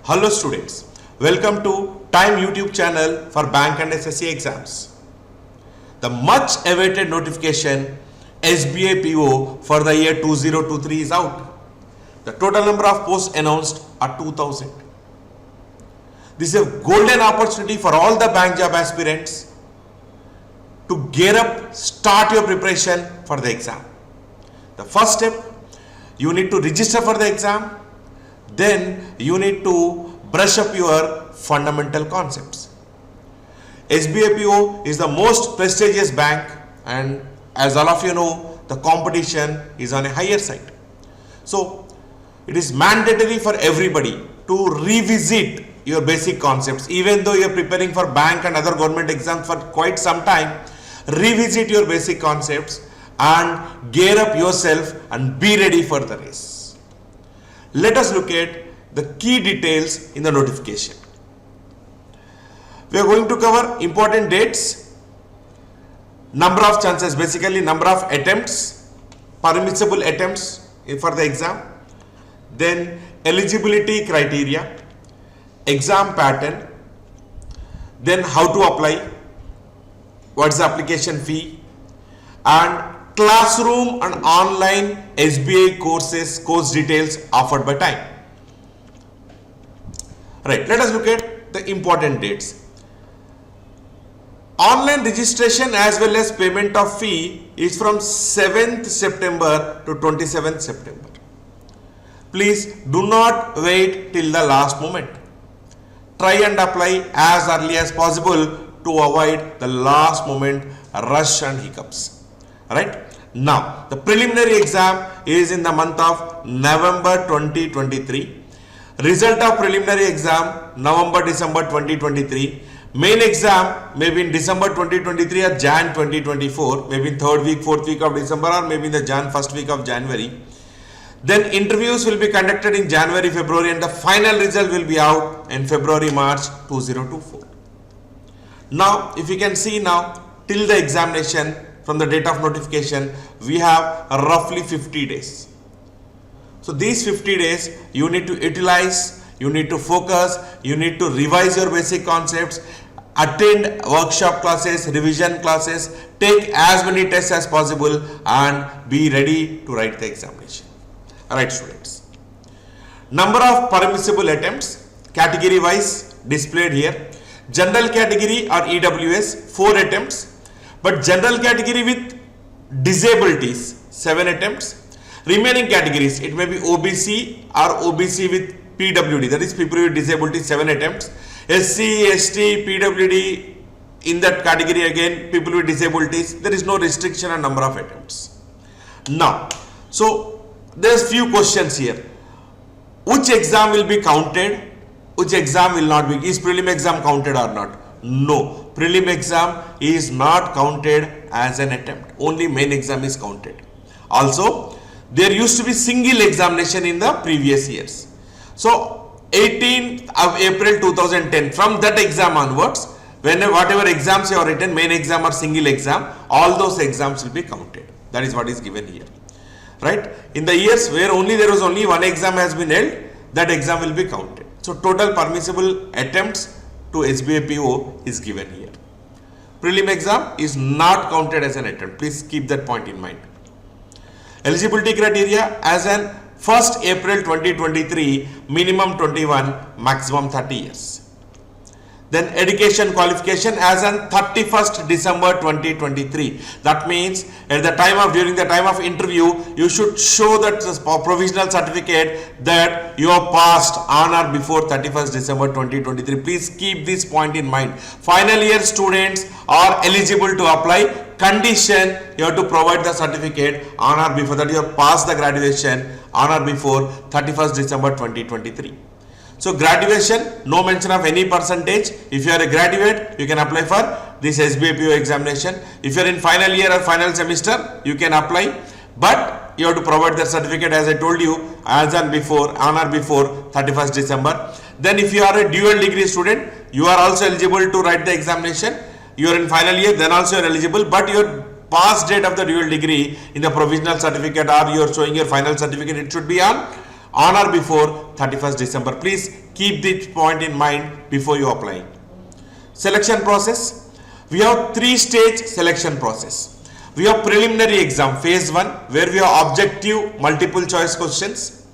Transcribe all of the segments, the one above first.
Hello students, welcome to Time YouTube channel for bank and SSC exams. The much awaited notification SBA PO for the year 2023 is out. The total number of posts announced are 2000. This is a golden opportunity for all the bank job aspirants to gear up, start your preparation for the exam. The first step, you need to register for the exam. Then you need to brush up your fundamental concepts. SBA PO is the most prestigious bank, and as all of you know, the competition is on a higher side. So it is mandatory for everybody to revisit your basic concepts. Even though you are preparing for bank and other government exams for quite some time, revisit your basic concepts and gear up yourself and be ready for the race. Let us look at the key details in the notification. We are going to cover important dates, number of chances, basically number of attempts, permissible attempts for the exam, then eligibility criteria, exam pattern, then how to apply, what's the application fee, and classroom and online SBA courses, course details offered by time. Right, let us look at the important dates. Online registration as well as payment of fee is from 7th September to 27th September. Please do not wait till the last moment. Try and apply as early as possible to avoid the last moment rush and hiccups. Right? Now, the preliminary exam is in the month of November 2023. Result of preliminary exam November-December 2023. Main exam may be in December 2023 or Jan 2024, maybe in 3rd week, 4th week of December, or maybe in the 1st week of January. Then interviews will be conducted in January, February, and the final result will be out in February, March 2024. Now, if you can see now, till the examination, from the date of notification, we have roughly 50 days. So these 50 days, you need to utilize, you need to focus, you need to revise your basic concepts, attend workshop classes, revision classes, take as many tests as possible, and be ready to write the examination. Alright students. Number of permissible attempts, category wise displayed here. General category or EWS, 4 attempts. But general category with disabilities, 7 attempts. Remaining categories, it may be OBC or OBC with PWD, that is people with disability, 7 attempts. SC, ST, PWD, in that category again, people with disabilities, there is no restriction on number of attempts. Now, so there's few questions here. Which exam will be counted? Which exam will not be? Is prelim exam counted or not? No, prelim exam is not counted as an attempt. Only main exam is counted. Also, there used to be single examination in the previous years. So, 18th of April 2010, from that exam onwards, whatever exams you have written, main exam or single exam, all those exams will be counted. That is what is given here. Right? In the years where there was only one exam has been held, that exam will be counted. So, total permissible attempts to SBA PO is given here. Prelim exam is not counted as an attempt. Please keep that point in mind. Eligibility criteria as an 1st April 2023, minimum 21, maximum 30 years. Then education qualification as on 31st December 2023. That means at the time of, during the time of interview, you should show that provisional certificate that you have passed on or before 31st December 2023. Please keep this point in mind. Final year students are eligible to apply. Condition, you have to provide the certificate on or before that you have passed the graduation on or before 31st December 2023. So graduation, no mention of any percentage. If you are a graduate, you can apply for this SBA PO examination. If you are in final year or final semester, you can apply, but you have to provide the certificate as I told you as on or before 31st December. Then if you are a dual degree student, you are also eligible to write the examination. You are in final year, then also you are eligible, but your pass date of the dual degree in the provisional certificate or you are showing your final certificate, it should be on on or before 31st December. Please keep this point in mind before you apply. Selection process. We have 3-stage selection process. We have preliminary exam phase 1 where we have objective multiple choice questions.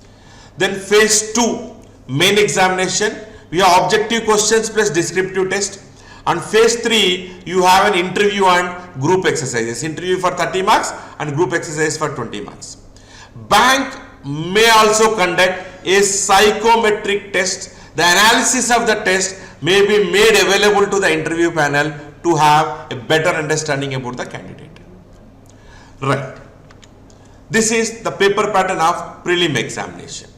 Then phase 2 main examination, we have objective questions plus descriptive test. And phase 3 you have an interview and group exercises, interview for 30 marks and group exercise for 20 marks. Bank may also conduct a psychometric test. The analysis of the test may be made available to the interview panel to have a better understanding about the candidate. Right. This is the paper pattern of prelim examination.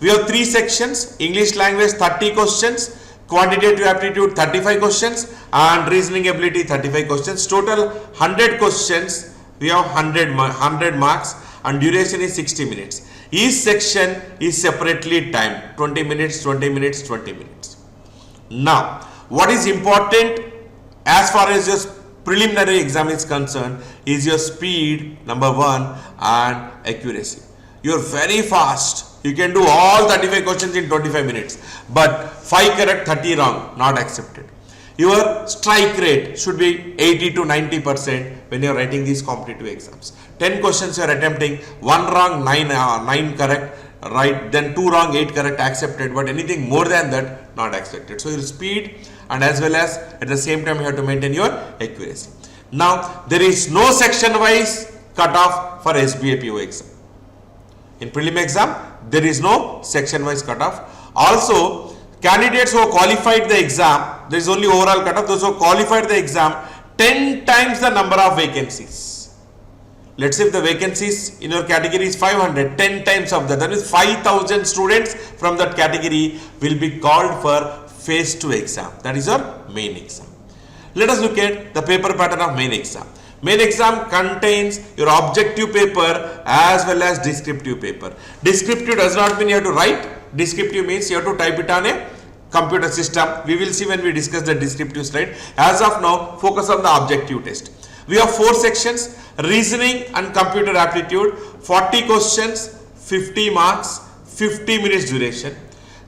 We have 3 sections: English language 30 questions, quantitative aptitude 35 questions, and reasoning ability 35 questions. Total 100 questions. We have 100 marks and duration is 60 minutes. Each section is separately timed, 20 minutes, 20 minutes, 20 minutes. Now, what is important as far as your preliminary exam is concerned is your speed, number 1, and accuracy. You are very fast. You can do all 35 questions in 25 minutes, but 5 correct, 30 wrong, not accepted. Your strike rate should be 80 to 90% when you are writing these competitive exams. 10 questions you are attempting, 1 wrong, 9 correct, right, then 2 wrong, 8 correct, accepted, but anything more than that, not accepted. So your speed and as well as at the same time you have to maintain your accuracy. Now, there is no section wise cutoff for SBA PO exam. In prelim exam, there is no section wise cutoff. Also, candidates who have qualified the exam, there is only overall cutoff. Those who have qualified the exam, 10 times the number of vacancies. Let's say if the vacancies in your category is 500, 10 times of that, that is 5,000 students from that category will be called for phase 2 exam. That is your main exam. Let us look at the paper pattern of main exam. Main exam contains your objective paper as well as descriptive paper. Descriptive does not mean you have to write. Descriptive means you have to type it on a computer system. We will see when we discuss the descriptive slide. As of now, focus on the objective test. We have 4 sections: reasoning and computer aptitude, 40 questions, 50 marks, 50 minutes duration.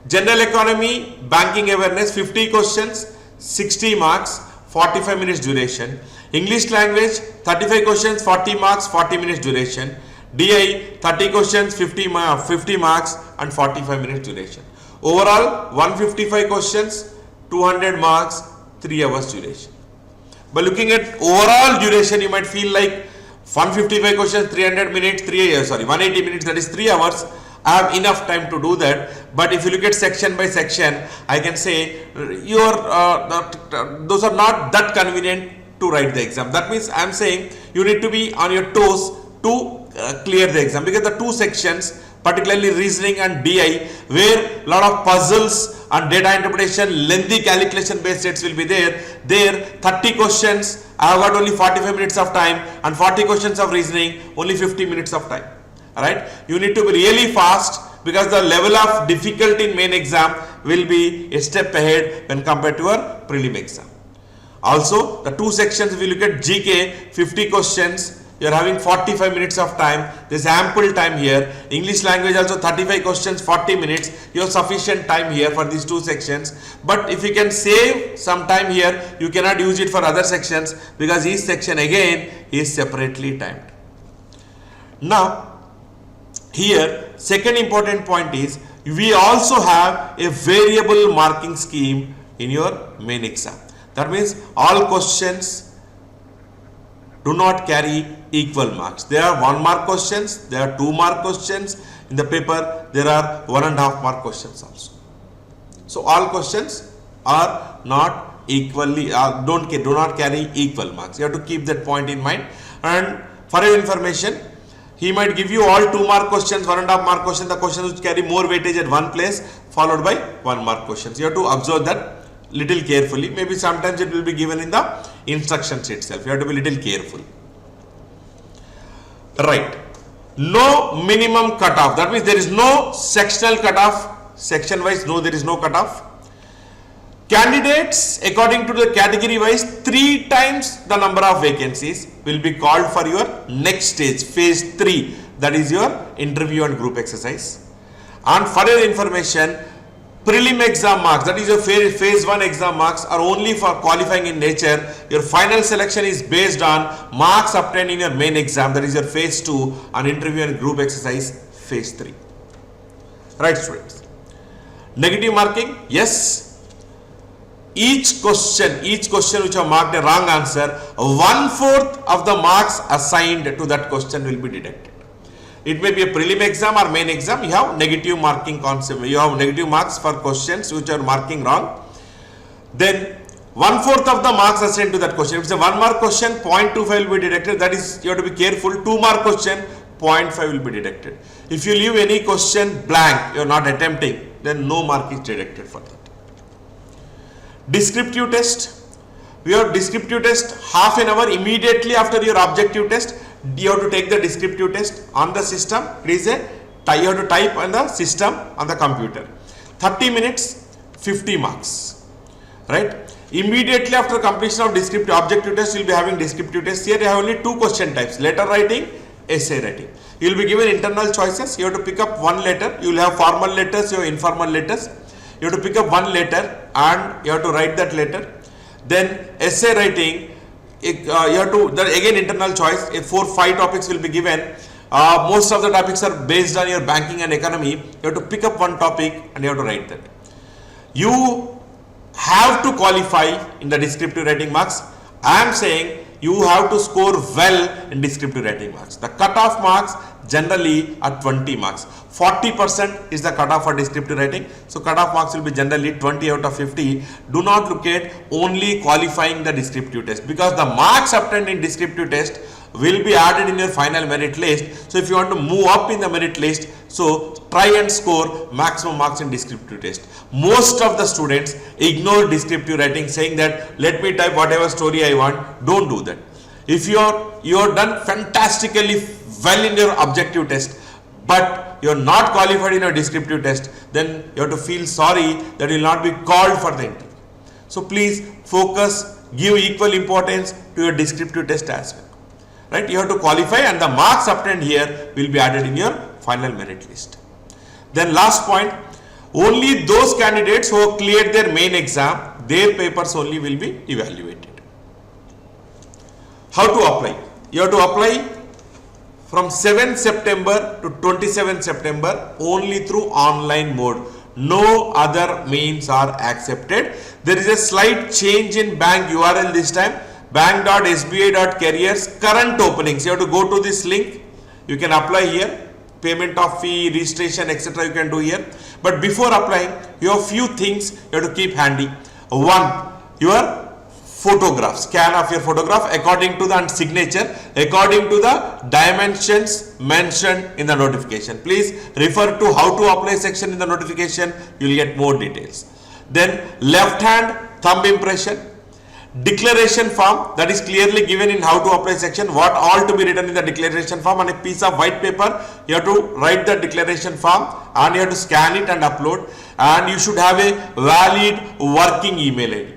General economy, banking awareness, 50 questions, 60 marks, 45 minutes duration. English language, 35 questions, 40 marks, 40 minutes duration. DI, 30 questions, 50 marks and 45 minutes duration. Overall, 155 questions, 200 marks, 3 hours duration. By looking at overall duration, you might feel like 155 questions, 300 minutes, 180 minutes, that is 3 hours. I have enough time to do that. But if you look at section by section, I can say those are not that convenient to write the exam. That means I am saying you need to be on your toes to clear the exam, because the 2 sections, particularly reasoning and DI, where a lot of puzzles and data interpretation, lengthy calculation based sets will be there. There 30 questions, I have got only 45 minutes of time, and 40 questions of reasoning, only 50 minutes of time. Alright, you need to be really fast because the level of difficulty in main exam will be a step ahead when compared to our prelim exam. Also, the 2 sections, if you look at GK, 50 questions, you are having 45 minutes of time. There is ample time here. English language also 35 questions, 40 minutes. You have sufficient time here for these 2 sections. But if you can save some time here, you cannot use it for other sections because each section again is separately timed. Now, here second important point is we also have a variable marking scheme in your main exam. That means all questions do not carry equal marks. There are 1 mark questions, there are 2 mark questions. In the paper, there are 1.5 mark questions also. So all questions are not equally, do not carry equal marks. You have to keep that point in mind. And for your information, he might give you all 2 mark questions, 1.5 mark questions, the questions which carry more weightage at one place, followed by 1 mark questions. You have to observe that little carefully. Maybe sometimes it will be given in the instructions itself. You have to be little careful. Right. No minimum cutoff. That means there is no sectional cutoff. Section wise, no, there is no cutoff. Candidates, according to the category wise, 3 times the number of vacancies will be called for your next stage, phase 3. That is your interview and group exercise. And for your information, prelim exam marks, that is your phase 1 exam marks, are only for qualifying in nature. Your final selection is based on marks obtained in your main exam, that is your phase 2, and interview and group exercise phase 3. Right, students? Negative marking, yes. Each question which are marked a wrong answer, 1/4 of the marks assigned to that question will be deducted. It may be a prelim exam or main exam. You have negative marking concept. You have negative marks for questions which are marking wrong. Then 1/4 of the marks assigned to that question. If it's a 1 mark question, 0.25 will be deducted. That is, you have to be careful. 2 mark question, 0.5 will be deducted. If you leave any question blank, you are not attempting, then no mark is deducted for that. Descriptive test. We have descriptive test half an hour immediately after your objective test. You have to take the descriptive test on the system. It is you have to type on the system on the computer. 30 minutes, 50 marks. Right? Immediately after completion of descriptive objective test, you will be having descriptive test. Here you have only 2 question types: letter writing, essay writing. You will be given internal choices. You have to pick up one letter. You will have formal letters, you have informal letters. You have to pick up one letter and you have to write that letter. Then essay writing, you have to, again internal choice, 4-5 topics will be given. Most of the topics are based on your banking and economy. You have to pick up one topic and you have to write that. You have to qualify in the descriptive writing marks. I am saying you have to score well in descriptive writing marks. The cutoff marks generally are 20 marks. 40% is the cutoff for descriptive writing. So cutoff marks will be generally 20 out of 50. Do not look at only qualifying the descriptive test, because the marks obtained in descriptive test will be added in your final merit list. So if you want to move up in the merit list, so try and score maximum marks in descriptive test. Most of the students ignore descriptive writing, saying that let me type whatever story I want. Don't do that. If you are done fantastically well in your objective test, but you are not qualified in your descriptive test, then you have to feel sorry that you will not be called for the interview. So please focus, give equal importance to your descriptive test as well. Right? You have to qualify, and the marks obtained here will be added in your final merit list. Then last point, only those candidates who have cleared their main exam, their papers only will be evaluated. How to apply? You have to apply from 7 September to 27 September only through online mode. No other means are accepted. There is a slight change in bank URL this time. bank.sbi.careers current openings. You have to go to this link. You can apply here. Payment of fee, registration, etc. you can do here. But before applying, you have few things you have to keep handy. One, your photograph, scan of your photograph according to the signature, according to the dimensions mentioned in the notification. Please refer to how to apply section in the notification. You will get more details. Then left hand thumb impression, declaration form, that is clearly given in how to apply section, what all to be written in the declaration form. On a piece of white paper, you have to write the declaration form and you have to scan it and upload, and you should have a valid working email ID.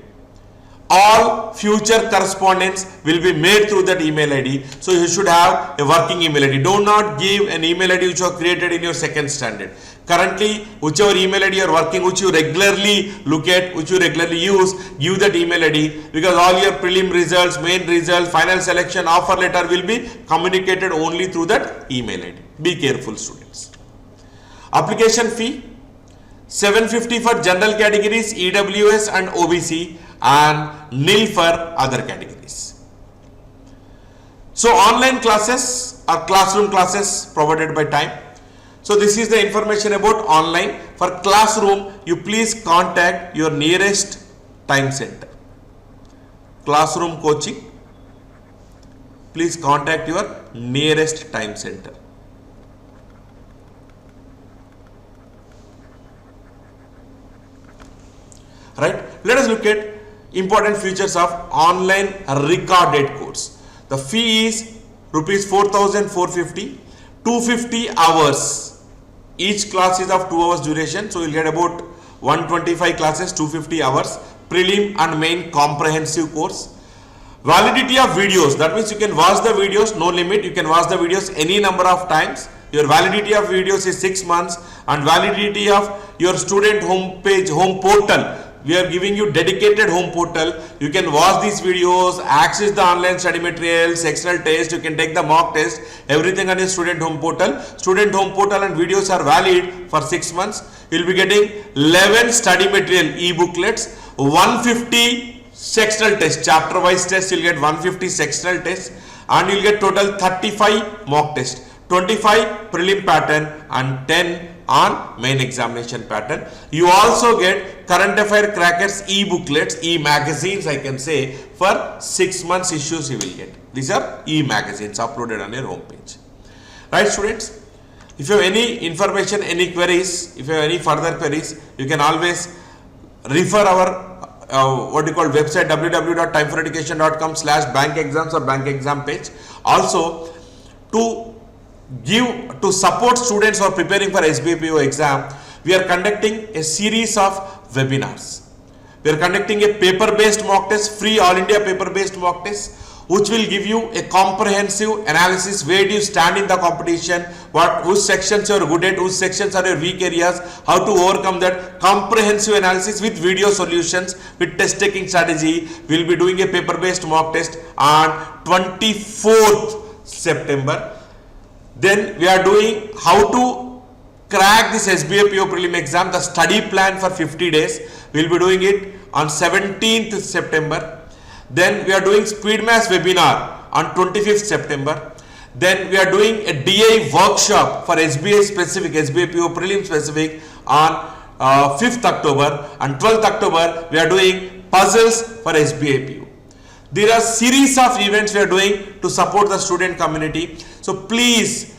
All future correspondence will be made through that email ID. So you should have a working email ID. Do not give an email ID which you have created in your second standard. Currently, whichever email ID you are working, which you regularly look at, which you regularly use, give that email ID, because all your prelim results, main results, final selection, offer letter will be communicated only through that email ID. Be careful, students. Application fee, 750 for general categories, EWS and OBC, and nil for other categories. So online classes are classroom classes provided by time. So this is the information about online. For classroom, you please contact your nearest time center. Classroom coaching, please contact your nearest time center. Right? Let us look at important features of online recorded course. The fee is rupees 4,450, 250 hours. Each class is of 2 hours duration, so you will get about 125 classes, 250 hours, prelim and main comprehensive course. Validity of videos, that means you can watch the videos, no limit, you can watch the videos any number of times. Your validity of videos is 6 months, and validity of your student home page, home portal. We are giving you dedicated home portal. You can watch these videos, access the online study materials, external test, you can take the mock test, everything on your student home portal. Student home portal and videos are valid for 6 months. You will be getting 11 study material e-booklets, 150 sectional tests, chapter wise tests, you will get 150 sectional tests, and you will get total 35 mock tests, 25 prelim pattern and 10 on main examination pattern. You also get current affair crackers e-booklets, e-magazines I can say, for 6 months issues you will get. These are e-magazines uploaded on your homepage. Right students? If you have any information, any queries, if you have any further queries, you can always refer our website www.timeforeducation.com/bank exams or bank exam page. Also, to support students who are preparing for SBI PO exam, we are conducting a series of webinars. We are conducting a paper-based mock test, free all India paper-based mock test, which will give you a comprehensive analysis. Where do you stand in the competition, which sections you are good at, which sections are your weak areas, how to overcome that. Comprehensive analysis with video solutions, with test taking strategy. We will be doing a paper-based mock test on 24th September. Then we are doing how to crack this SBI PO prelim exam, the study plan for 50 days. We will be doing it on 17th September. Then we are doing speed maths webinar on 25th September. Then we are doing a DI workshop for SBI specific, SBI PO prelim specific on 5th October, and 12th October we are doing puzzles for SBI PO. There are series of events we are doing to support the student community. So please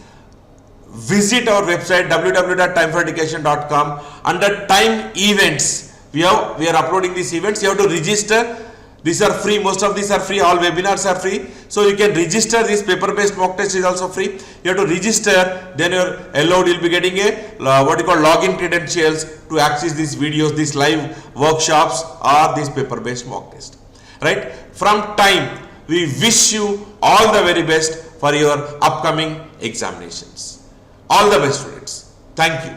visit our website www.timeforeducation.com. Under time events, we are uploading these events. You have to register. These are free. Most of these are free. All webinars are free. So you can register. This paper-based mock test is also free. You have to register. Then you're allowed. You'll be getting a login credentials to access these videos, these live workshops, or this paper-based mock test. Right? From time, we wish you all the very best for your upcoming examinations. All the best students. Thank you.